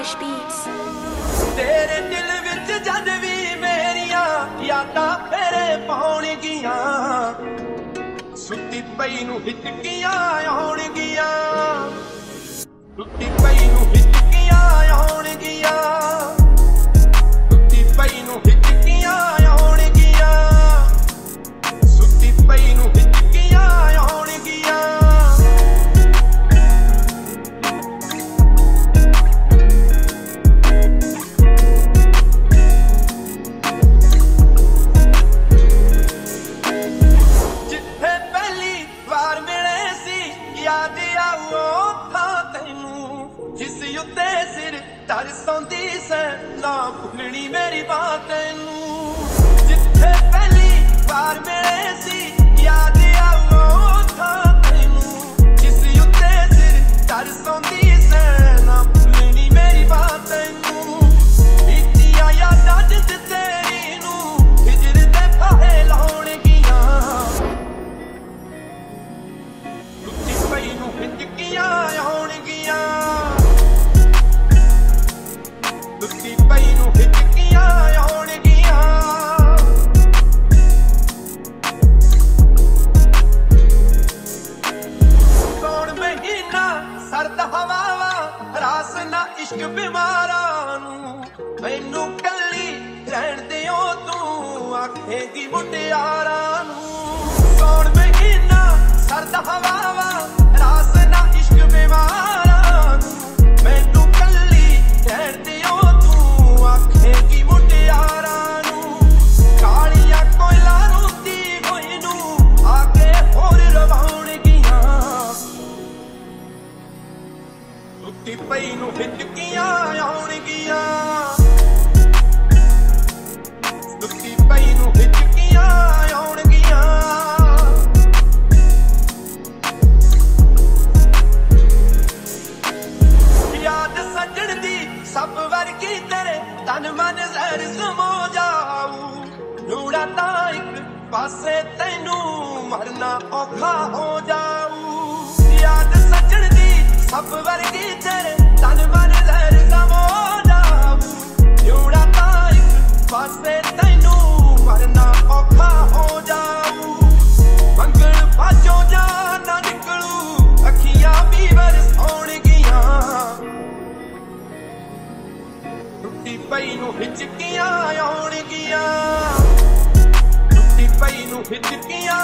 Harsh Beats। तेरे दिल विच जद भी मेरिया यादां फेरे पाउणगियां, सुत्ती पई नूं हिचकियां आउणगियां, सुत्ती पई नूं हिचकियां आउणगियां, सुत्ती पई नूं हिचकियां आउणगियां, सुत्ती पई नूं हिचकियां आउणगियां। याद आओ था तैनू जिस उत्ते सिर तरसोंदी से ना भुलनी मेरी बात तैनू, जिथे पहली बार मिले सी याद आओ था तैनू जिस उत्ते सिर तरसोंदी से ना भुलनी मेरी बात तैनू। बीतिया यादां जिस तेरी नू हिजर दे फाहे लाउणगियां, पई नूं हिचकियां आउणगियां, सुत्ती पई नूं हिचकियां आउणगियां। सौण महीना सर्द हवावां रास ना इश्क बीमारां नूं, मैनूं कल्ली रहण दिओ तूं आखेगी मुटियारां नूं। सौण महीना सर्द हवावां रास ना इश्क बीमारां नूं, मैनूं कल्ली रहण दिओ तूं आखेगी मुटियारां नूं। कालियां कोयला रोती होई नूं आके होर रवाउणगियां, सुत्ती पई नूं हिचकियां आउणगियां, सुत्ती पई नूं हिचकियां आउणगियां। याद सजण दी सब वर्गी तेरे तन मन जहर समो जाऊ, नूड़ा तां इक पासे तैनू मरना औखा हो जाऊ। याद सजण दी सब वर्गी तेरे तन मन जहर समो जाऊ, नूड़ा तां इक पासे तैनू मरना औखा हो जाऊ। मंगल पाछों जान ना निकलू अखियां भी बरसौणगियां, सुत्ती पई नूं हिचकियां आउणगियां, सुत्ती पई नूं हिचकियां